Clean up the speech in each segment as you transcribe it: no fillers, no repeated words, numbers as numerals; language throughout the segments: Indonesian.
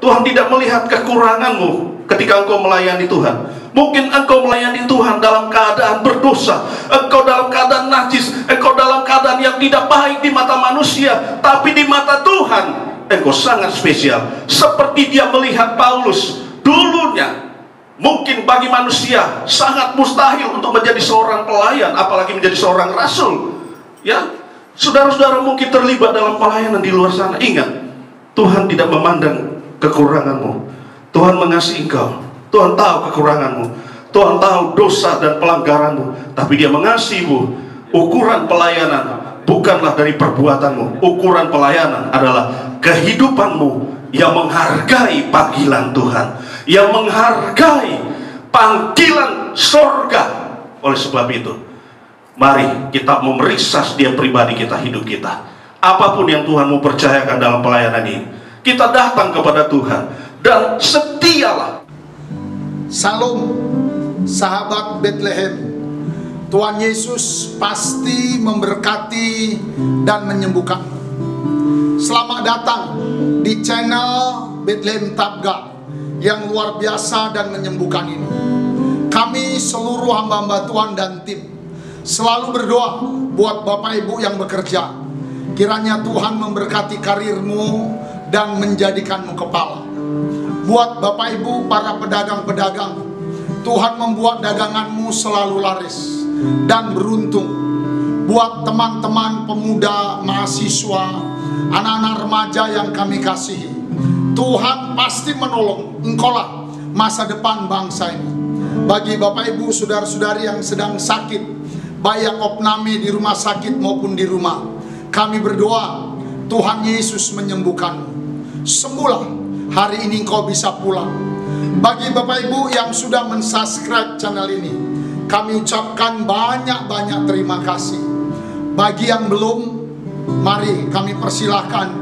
Tuhan tidak melihat kekuranganmu ketika engkau melayani Tuhan. Mungkin engkau melayani Tuhan dalam keadaan berdosa, engkau dalam keadaan najis, engkau dalam keadaan yang tidak baik di mata manusia, tapi di mata Tuhan engkau sangat spesial. Seperti dia melihat Paulus dulunya. Mungkin bagi manusia sangat mustahil untuk menjadi seorang pelayan, apalagi menjadi seorang rasul. Ya, saudara-saudara mungkin terlibat dalam pelayanan di luar sana. Ingat, Tuhan tidak memandang kekuranganmu. Tuhan mengasihi engkau. Tuhan tahu kekuranganmu. Tuhan tahu dosa dan pelanggaranmu. Tapi dia mengasihimu. Ukuran pelayanan bukanlah dari perbuatanmu. Ukuran pelayanan adalah kehidupanmu yang menghargai panggilan Tuhan, yang menghargai panggilan sorga. Oleh sebab itu, mari kita memeriksa setiap pribadi kita, hidup kita. Apapun yang Tuhan mau percayakan dalam pelayanan ini, kita datang kepada Tuhan dan setialah. Salam, sahabat Bethlehem. Tuhan Yesus pasti memberkati dan menyembuhkan. Selamat datang di channel Bethlehem Tabga yang luar biasa dan menyembuhkan ini. Kami seluruh hamba-hamba Tuhan dan tim selalu berdoa buat Bapak Ibu yang bekerja. Kiranya Tuhan memberkati karirmu dan menjadikanmu kepala. Buat Bapak Ibu para pedagang-pedagang, Tuhan membuat daganganmu selalu laris dan beruntung. Buat teman-teman pemuda, mahasiswa, anak-anak remaja yang kami kasihi, Tuhan pasti menolong. Engkaulah masa depan bangsa ini. Bagi Bapak Ibu saudara-saudari yang sedang sakit, baik yang opname di rumah sakit maupun di rumah, kami berdoa Tuhan Yesus menyembuhkanmu. Sembuhlah, hari ini engkau bisa pulang. Bagi Bapak Ibu yang sudah mensubscribe channel ini, kami ucapkan banyak-banyak terima kasih. Bagi yang belum, mari kami persilahkan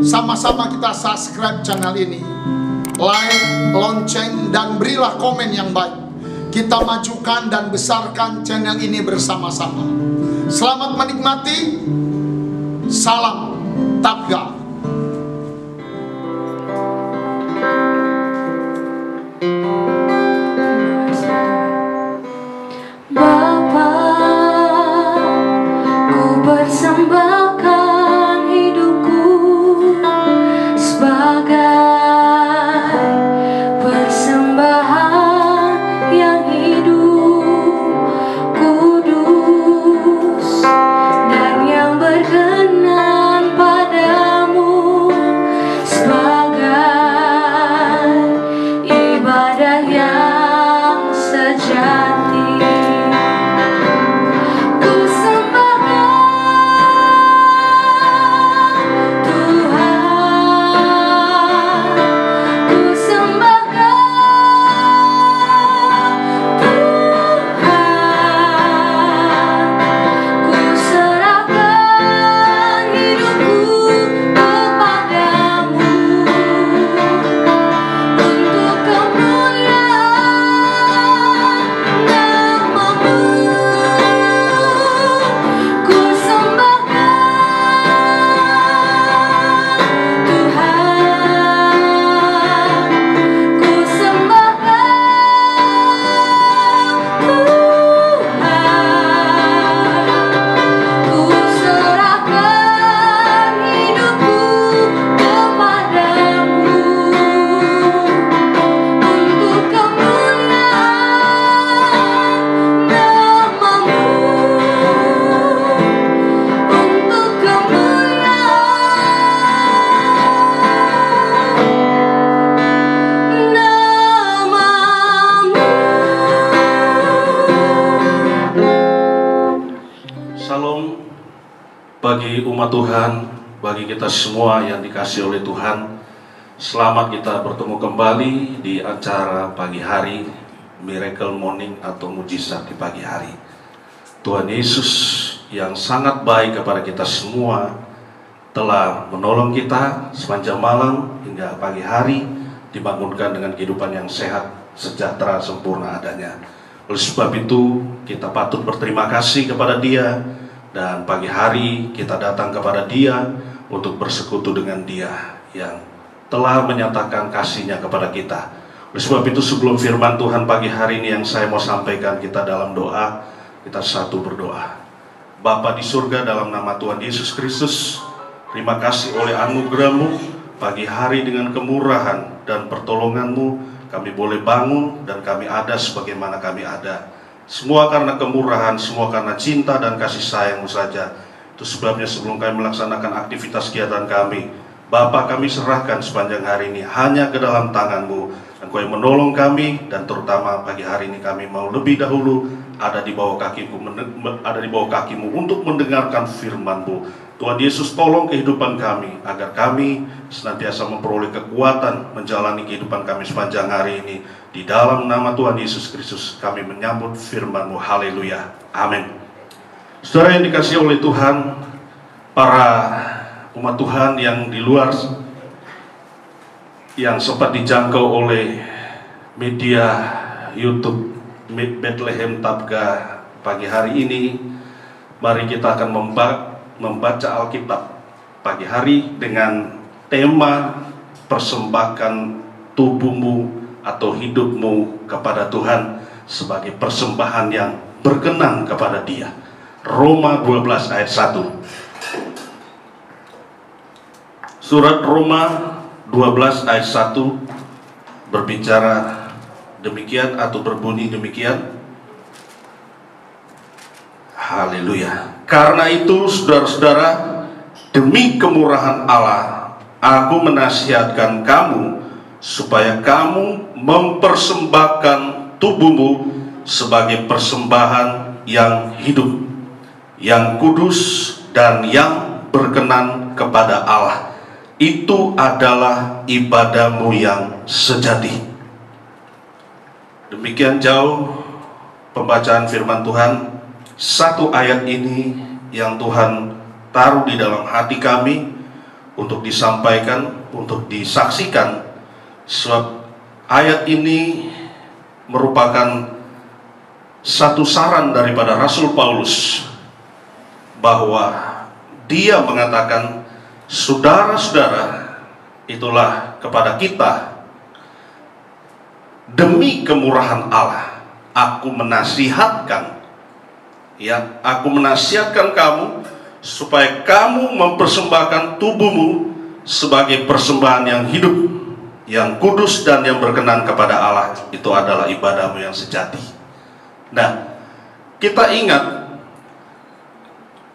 sama-sama kita subscribe channel ini, like, lonceng, dan berilah komen yang baik. Kita majukan dan besarkan channel ini bersama-sama. Selamat menikmati. Salam Tabga. Bagi umat Tuhan, bagi kita semua yang dikasihi oleh Tuhan, selamat kita bertemu kembali di acara pagi hari, Miracle Morning atau mujizat di pagi hari. Tuhan Yesus yang sangat baik kepada kita semua telah menolong kita sepanjang malam hingga pagi hari, dibangunkan dengan kehidupan yang sehat, sejahtera, sempurna adanya. Oleh sebab itu kita patut berterima kasih kepada Dia. Dan pagi hari kita datang kepada Dia untuk bersekutu dengan Dia yang telah menyatakan kasih-Nya kepada kita. Oleh sebab itu, sebelum firman Tuhan pagi hari ini yang saya mau sampaikan, kita dalam doa, kita satu berdoa. Bapa di surga, dalam nama Tuhan Yesus Kristus, terima kasih oleh anugerah-Mu pagi hari, dengan kemurahan dan pertolongan-Mu kami boleh bangun dan kami ada sebagaimana kami ada. Semua karena kemurahan, semua karena cinta dan kasih sayang-Mu saja. Itu sebabnya sebelum kami melaksanakan aktivitas kegiatan kami, Bapa, kami serahkan sepanjang hari ini hanya ke dalam tangan-Mu. Dan Kau yang menolong kami, dan terutama pagi hari ini kami mau lebih dahulu ada di bawah kaki-Mu untuk mendengarkan firman-Mu. Tuhan Yesus, tolong kehidupan kami agar kami senantiasa memperoleh kekuatan menjalani kehidupan kami sepanjang hari ini. Di dalam nama Tuhan Yesus Kristus kami menyambut firman-Mu. Haleluya. Amin. Saudara yang dikasihi oleh Tuhan, para umat Tuhan yang di luar, yang sempat dijangkau oleh media YouTube Bethlehem Tabga pagi hari ini, mari kita akan membaca Alkitab pagi hari dengan tema persembahkan tubuhmu atau hidupmu kepada Tuhan sebagai persembahan yang berkenan kepada Dia. Roma 12 ayat 1. Surat Roma 12 ayat 1 berbicara demikian atau berbunyi demikian. Haleluya. Karena itu saudara-saudara, demi kemurahan Allah, aku menasihatkan kamu supaya kamu mempersembahkan tubuhmu sebagai persembahan yang hidup, yang kudus, dan yang berkenan kepada Allah. Itu adalah ibadahmu yang sejati. Demikian jauh pembacaan firman Tuhan. Satu ayat ini yang Tuhan taruh di dalam hati kami untuk disampaikan, untuk disaksikan. Sebab ayat ini merupakan satu saran daripada Rasul Paulus, bahwa dia mengatakan, saudara-saudara, itulah kepada kita, demi kemurahan Allah, aku menasihatkan kamu supaya kamu mempersembahkan tubuhmu sebagai persembahan yang hidup, yang kudus, dan yang berkenan kepada Allah. Itu adalah ibadahmu yang sejati. Nah, kita ingat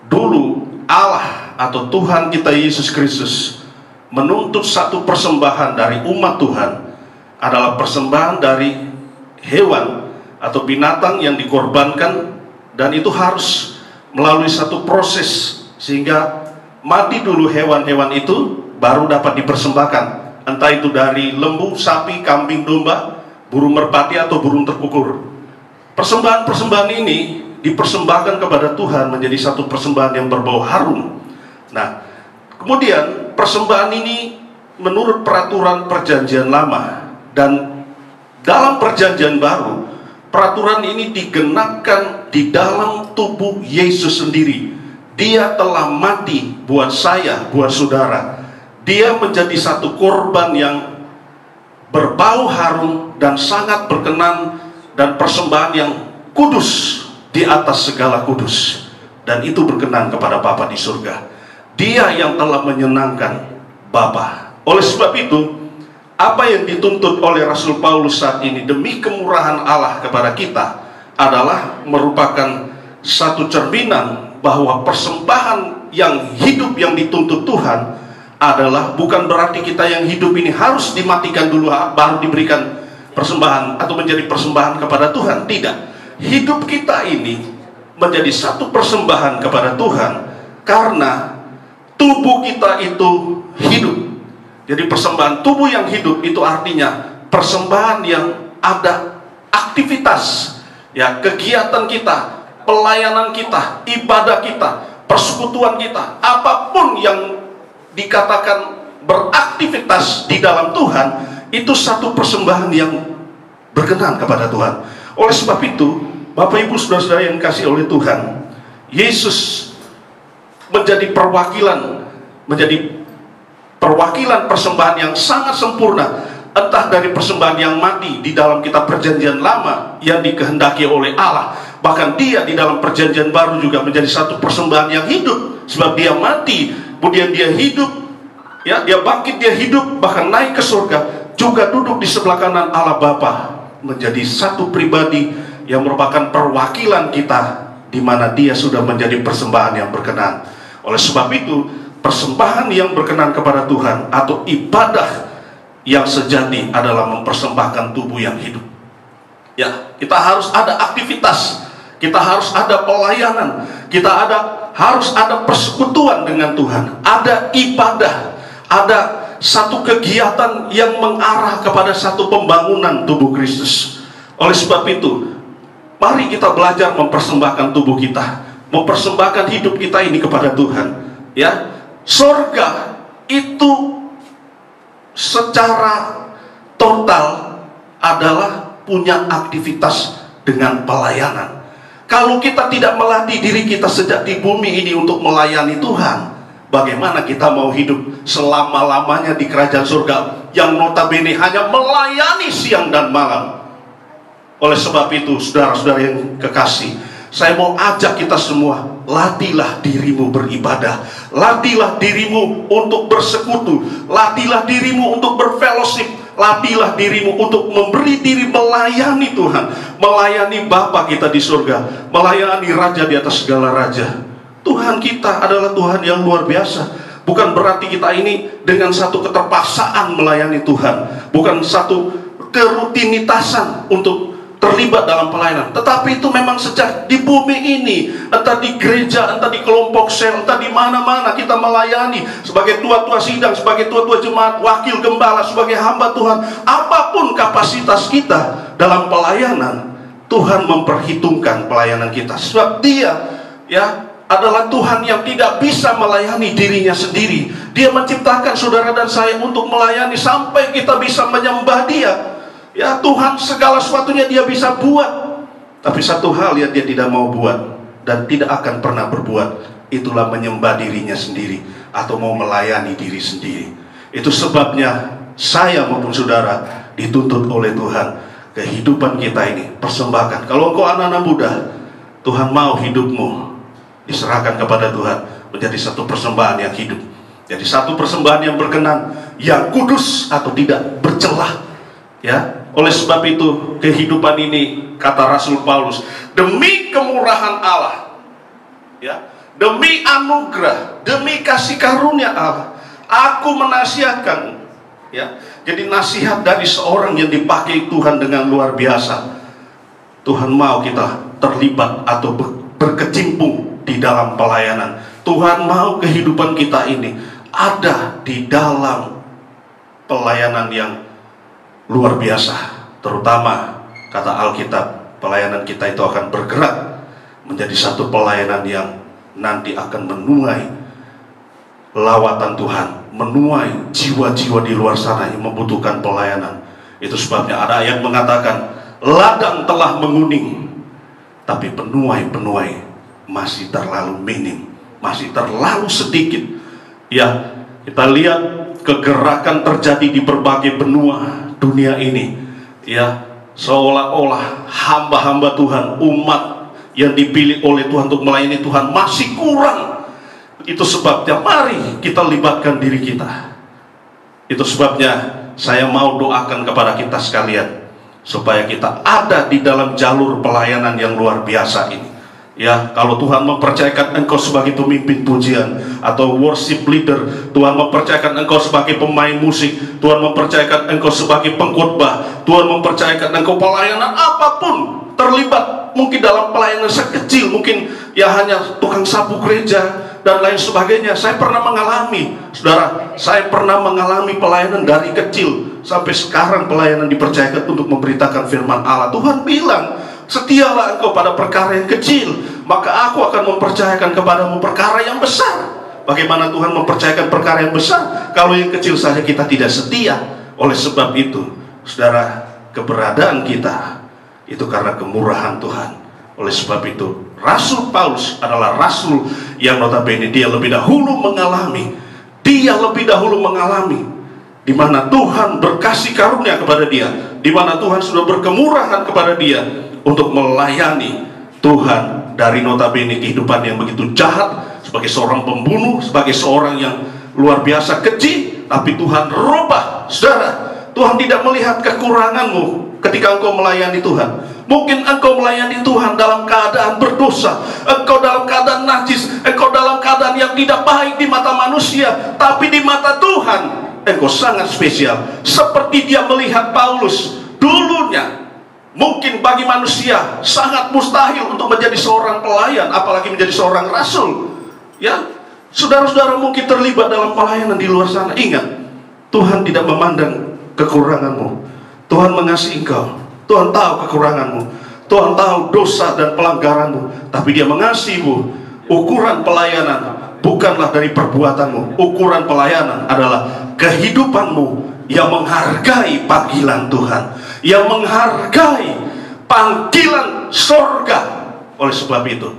dulu Allah atau Tuhan kita Yesus Kristus menuntut satu persembahan dari umat Tuhan, adalah persembahan dari hewan atau binatang yang dikorbankan, dan itu harus melalui satu proses sehingga mati dulu hewan-hewan itu baru dapat dipersembahkan, entah itu dari lembu, sapi, kambing, domba, burung merpati, atau burung terkukur. Persembahan-persembahan ini dipersembahkan kepada Tuhan menjadi satu persembahan yang berbau harum. Nah, kemudian persembahan ini menurut peraturan perjanjian lama, dan dalam perjanjian baru peraturan ini digenapkan di dalam tubuh Yesus sendiri. Dia telah mati buat saya, buat saudara. Dia menjadi satu korban yang berbau harum dan sangat berkenan, dan persembahan yang kudus di atas segala kudus, dan itu berkenan kepada Bapa di surga. Dia yang telah menyenangkan Bapa. Oleh sebab itu, apa yang dituntut oleh Rasul Paulus saat ini demi kemurahan Allah kepada kita adalah merupakan satu cerminan bahwa persembahan yang hidup yang dituntut Tuhan adalah bukan berarti kita yang hidup ini harus dimatikan dulu baru diberikan persembahan atau menjadi persembahan kepada Tuhan. Tidak. Hidup kita ini menjadi satu persembahan kepada Tuhan karena tubuh kita itu hidup. Jadi persembahan tubuh yang hidup itu artinya persembahan yang ada aktivitas, ya, kegiatan kita, pelayanan kita, ibadah kita, persekutuan kita, apapun yang dikatakan beraktivitas di dalam Tuhan, itu satu persembahan yang berkenan kepada Tuhan. Oleh sebab itu, Bapak Ibu Saudara-saudara yang dikasihi oleh Tuhan, Yesus menjadi perwakilan, menjadi perwakilan persembahan yang sangat sempurna, entah dari persembahan yang mati di dalam kitab perjanjian lama yang dikehendaki oleh Allah, bahkan dia di dalam perjanjian baru juga menjadi satu persembahan yang hidup, sebab dia mati, kemudian dia hidup, ya, dia bangkit, dia hidup, bahkan naik ke surga, juga duduk di sebelah kanan Allah Bapa, menjadi satu pribadi yang merupakan perwakilan kita, di mana dia sudah menjadi persembahan yang berkenan. Oleh sebab itu, persembahan yang berkenan kepada Tuhan atau ibadah yang sejati adalah mempersembahkan tubuh yang hidup. Ya, kita harus ada aktivitas, kita harus ada pelayanan, kita harus ada persekutuan dengan Tuhan, ada ibadah, ada satu kegiatan yang mengarah kepada satu pembangunan tubuh Kristus. Oleh sebab itu, mari kita belajar mempersembahkan tubuh kita, mempersembahkan hidup kita ini kepada Tuhan. Ya, surga itu secara total adalah punya aktivitas dengan pelayanan. Kalau kita tidak melatih diri kita sejak di bumi ini untuk melayani Tuhan, bagaimana kita mau hidup selama-lamanya di kerajaan surga yang notabene hanya melayani siang dan malam? Oleh sebab itu, saudara-saudara yang kekasih, saya mau ajak kita semua, latihlah dirimu beribadah, latihlah dirimu untuk bersekutu, latihlah dirimu untuk berfellowship, latihlah dirimu untuk memberi diri melayani Tuhan, melayani Bapa kita di surga, melayani Raja di atas segala raja. Tuhan kita adalah Tuhan yang luar biasa. Bukan berarti kita ini dengan satu keterpaksaan melayani Tuhan, bukan satu kerutinitasan untuk terlibat dalam pelayanan, tetapi itu memang sejak di bumi ini, entah di gereja, entah di kelompok sel, entah di mana-mana kita melayani sebagai tua-tua sidang, sebagai tua-tua jemaat, wakil gembala, sebagai hamba Tuhan, apapun kapasitas kita dalam pelayanan, Tuhan memperhitungkan pelayanan kita, sebab Dia, ya, adalah Tuhan yang tidak bisa melayani dirinya sendiri. Dia menciptakan saudara dan saya untuk melayani sampai kita bisa menyembah Dia. Ya, Tuhan segala sesuatunya Dia bisa buat, tapi satu hal yang Dia tidak mau buat dan tidak akan pernah berbuat, itulah menyembah dirinya sendiri atau mau melayani diri sendiri. Itu sebabnya saya maupun saudara dituntut oleh Tuhan, kehidupan kita ini persembahkan. Kalau engkau anak-anak muda, Tuhan mau hidupmu diserahkan kepada Tuhan menjadi satu persembahan yang hidup, jadi satu persembahan yang berkenan, yang kudus atau tidak bercelah. Ya, oleh sebab itu kehidupan ini, kata Rasul Paulus, demi kemurahan Allah, ya, demi anugerah, demi kasih karunia Allah, aku menasihatkan. Ya, jadi nasihat dari seorang yang dipakai Tuhan dengan luar biasa. Tuhan mau kita terlibat atau berkecimpung di dalam pelayanan. Tuhan mau kehidupan kita ini ada di dalam pelayanan yang luar biasa. Terutama kata Alkitab, pelayanan kita itu akan bergerak menjadi satu pelayanan yang nanti akan menuai lawatan Tuhan, menuai jiwa-jiwa di luar sana yang membutuhkan pelayanan. Itu sebabnya ada ayat mengatakan, ladang telah menguning, tapi penuai-penuai masih terlalu minim, masih terlalu sedikit. Ya, kita lihat kegerakan terjadi di berbagai benua dunia ini, ya, seolah-olah hamba-hamba Tuhan, umat yang dipilih oleh Tuhan untuk melayani Tuhan masih kurang. Itu sebabnya mari kita libatkan diri kita. Itu sebabnya saya mau doakan kepada kita sekalian supaya kita ada di dalam jalur pelayanan yang luar biasa ini. Ya, kalau Tuhan mempercayakan engkau sebagai pemimpin pujian atau worship leader, Tuhan mempercayakan engkau sebagai pemain musik, Tuhan mempercayakan engkau sebagai pengkhotbah, Tuhan mempercayakan engkau pelayanan apapun, terlibat mungkin dalam pelayanan sekecil, mungkin ya hanya tukang sapu gereja dan lain sebagainya. Saya pernah mengalami, saudara, saya pernah mengalami pelayanan dari kecil sampai sekarang. Pelayanan dipercayakan untuk memberitakan firman Allah. Tuhan bilang, setialah engkau pada perkara yang kecil, maka aku akan mempercayakan kepadamu perkara yang besar. Bagaimana Tuhan mempercayakan perkara yang besar kalau yang kecil saja kita tidak setia? Oleh sebab itu, saudara, keberadaan kita itu karena kemurahan Tuhan. Oleh sebab itu, Rasul Paulus adalah rasul yang notabene dia lebih dahulu mengalami dia lebih dahulu mengalami di mana Tuhan berkasih karunia kepada dia, di mana Tuhan sudah berkemurahan kepada dia untuk melayani Tuhan dari notabene kehidupan yang begitu jahat, sebagai seorang pembunuh, sebagai seorang yang luar biasa keji, tapi Tuhan rubah. Saudara, Tuhan tidak melihat kekuranganmu ketika engkau melayani Tuhan. Mungkin engkau melayani Tuhan dalam keadaan berdosa, engkau dalam keadaan najis, engkau dalam keadaan yang tidak baik di mata manusia, tapi di mata Tuhan engkau sangat spesial. Seperti dia melihat Paulus dulunya. Mungkin bagi manusia sangat mustahil untuk menjadi seorang pelayan, apalagi menjadi seorang rasul. Ya, saudara-saudara mungkin terlibat dalam pelayanan di luar sana. Ingat, Tuhan tidak memandang kekuranganmu. Tuhan mengasihi engkau. Tuhan tahu kekuranganmu. Tuhan tahu dosa dan pelanggaranmu. Tapi dia mengasihimu. Ukuran pelayanan bukanlah dari perbuatanmu. Ukuran pelayanan adalah kehidupanmu yang menghargai panggilan Tuhan, yang menghargai panggilan sorga. Oleh sebab itu,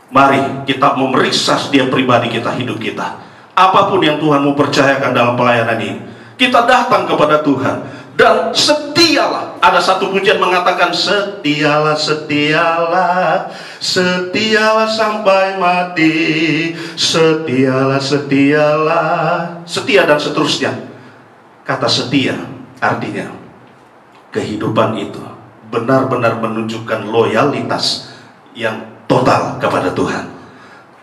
mari kita memeriksa setiap pribadi kita, hidup kita. Apapun yang Tuhan mau percayakan dalam pelayanan ini, kita datang kepada Tuhan dan setialah. Ada satu pujian mengatakan, setialah, setialah, setialah sampai mati, setialah, setialah, setia dan seterusnya. Kata setia artinya kehidupan itu benar-benar menunjukkan loyalitas yang total kepada Tuhan,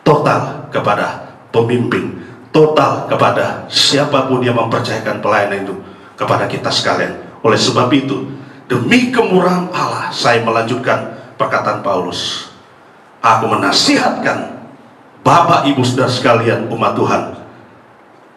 total kepada pemimpin, total kepada siapapun yang mempercayakan pelayanan itu kepada kita sekalian. Oleh sebab itu, demi kemurahan Allah, saya melanjutkan perkataan Paulus. Aku menasihatkan Bapak Ibu saudara sekalian umat Tuhan,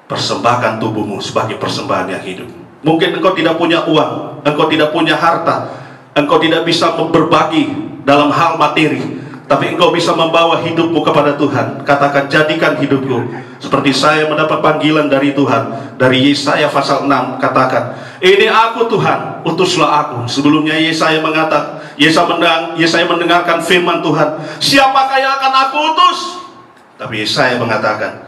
persembahkan tubuhmu sebagai persembahan yang hidup. Mungkin engkau tidak punya uang, engkau tidak punya harta, engkau tidak bisa berbagi dalam hal materi, tapi engkau bisa membawa hidupmu kepada Tuhan. Katakan, jadikan hidupku seperti saya mendapat panggilan dari Tuhan. Dari Yesaya pasal 6 katakan, ini aku Tuhan, utuslah aku. Sebelumnya Yesaya mengatakan, Yesaya mendengarkan firman Tuhan, siapakah yang akan aku utus? Tapi Yesaya mengatakan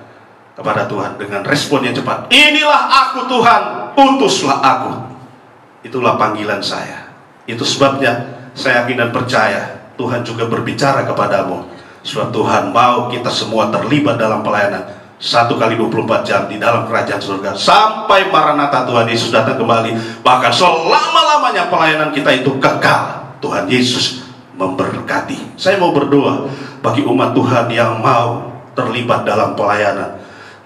kepada Tuhan dengan respon yang cepat, inilah aku Tuhan, utuslah aku. Itulah panggilan saya. Itu sebabnya saya yakin dan percaya Tuhan juga berbicara kepadamu. Sebab Tuhan mau kita semua terlibat dalam pelayanan 1 kali 24 jam di dalam kerajaan surga, sampai Maranatha Tuhan Yesus datang kembali. Bahkan selama-lamanya pelayanan kita itu kekal. Tuhan Yesus memberkati. Saya mau berdoa bagi umat Tuhan yang mau terlibat dalam pelayanan.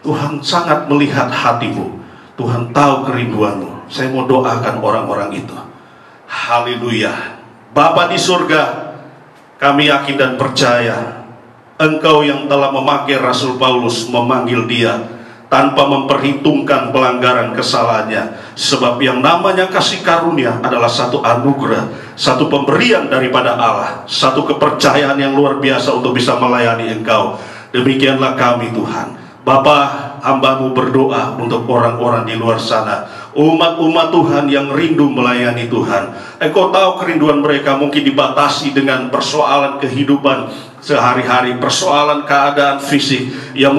Tuhan sangat melihat hatimu, Tuhan tahu kerinduanmu. Saya mau doakan orang-orang itu. Haleluya. Bapa di surga, kami yakin dan percaya Engkau yang telah memakai Rasul Paulus, memanggil dia tanpa memperhitungkan pelanggaran kesalahannya. Sebab yang namanya kasih karunia adalah satu anugerah, satu pemberian daripada Allah, satu kepercayaan yang luar biasa untuk bisa melayani Engkau. Demikianlah kami Tuhan. Bapa, hamba-Mu berdoa untuk orang-orang di luar sana, umat-umat Tuhan yang rindu melayani Tuhan. Engkau tahu kerinduan mereka mungkin dibatasi dengan persoalan kehidupan sehari-hari, persoalan keadaan fisik yang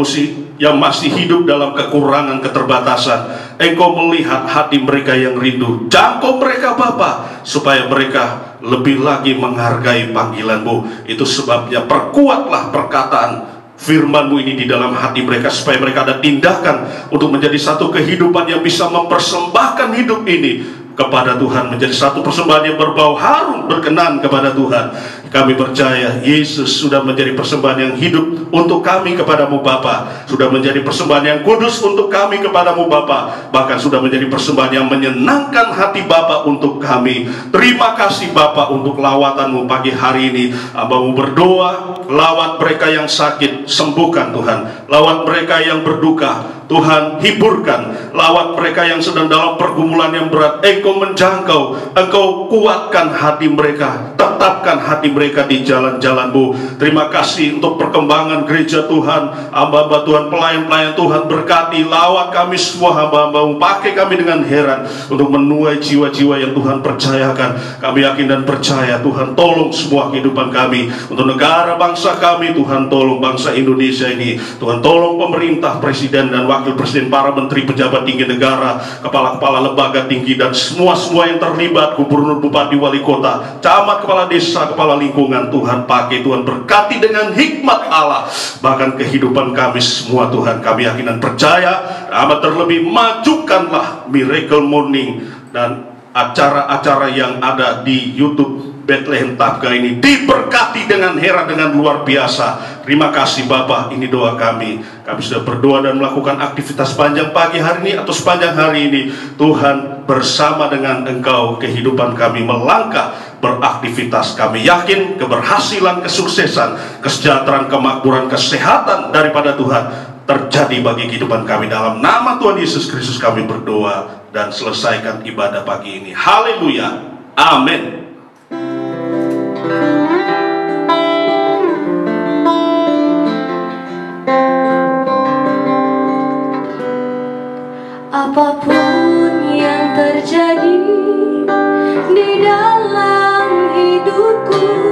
masih hidup dalam kekurangan, keterbatasan. Engkau melihat hati mereka yang rindu. Jangkau mereka Bapa, supaya mereka lebih lagi menghargai panggilan-Mu. Itu sebabnya perkuatlah perkataan firman-Mu ini di dalam hati mereka, supaya mereka ada tindakan untuk menjadi satu kehidupan yang bisa mempersembahkan hidup ini kepada Tuhan, menjadi satu persembahan yang berbau harum, berkenan kepada Tuhan. Kami percaya Yesus sudah menjadi persembahan yang hidup untuk kami kepadamu Bapa, sudah menjadi persembahan yang kudus untuk kami kepadamu Bapa, bahkan sudah menjadi persembahan yang menyenangkan hati Bapa untuk kami. Terima kasih Bapa untuk lawatanmu pagi hari ini. Hamba-Mu berdoa, lawat mereka yang sakit, sembuhkan Tuhan. Lawat mereka yang berduka, Tuhan hiburkan. Lawat mereka yang sedang dalam pergumulan yang berat, Engkau menjangkau, Engkau kuatkan hati mereka, tetapkan hati mereka di jalan-jalan-Mu. Terima kasih untuk perkembangan gereja Tuhan, hamba-hamba Tuhan, pelayan-pelayan Tuhan. Berkati, lawat kami semua hamba-hamba-Mu, pakai kami dengan heran untuk menuai jiwa-jiwa yang Tuhan percayakan. Kami yakin dan percaya Tuhan tolong semua kehidupan kami, untuk negara bangsa kami Tuhan, tolong bangsa Indonesia ini Tuhan, tolong pemerintah, presiden dan wakil Wakil Presiden, para menteri, pejabat tinggi negara, kepala-kepala lembaga tinggi, dan semua yang terlibat, gubernur, bupati, wali kota, camat, kepala desa, kepala lingkungan. Tuhan pakai, Tuhan berkati dengan hikmat Allah. Bahkan kehidupan kami semua Tuhan, kami yakin dan percaya. Amat terlebih majukanlah Miracle Morning dan acara-acara yang ada di YouTube Bethlehem Tapka ini diberkati dengan heran, dengan luar biasa. Terima kasih Bapak, ini doa kami. Kami sudah berdoa dan melakukan aktivitas panjang pagi hari ini atau sepanjang hari ini. Tuhan bersama dengan Engkau, kehidupan kami melangkah beraktivitas. Kami yakin keberhasilan, kesuksesan, kesejahteraan, kemakmuran, kesehatan daripada Tuhan terjadi bagi kehidupan kami. Dalam nama Tuhan Yesus Kristus kami berdoa dan selesaikan ibadah pagi ini. Haleluya, amin. Apapun yang terjadi di dalam hidupku,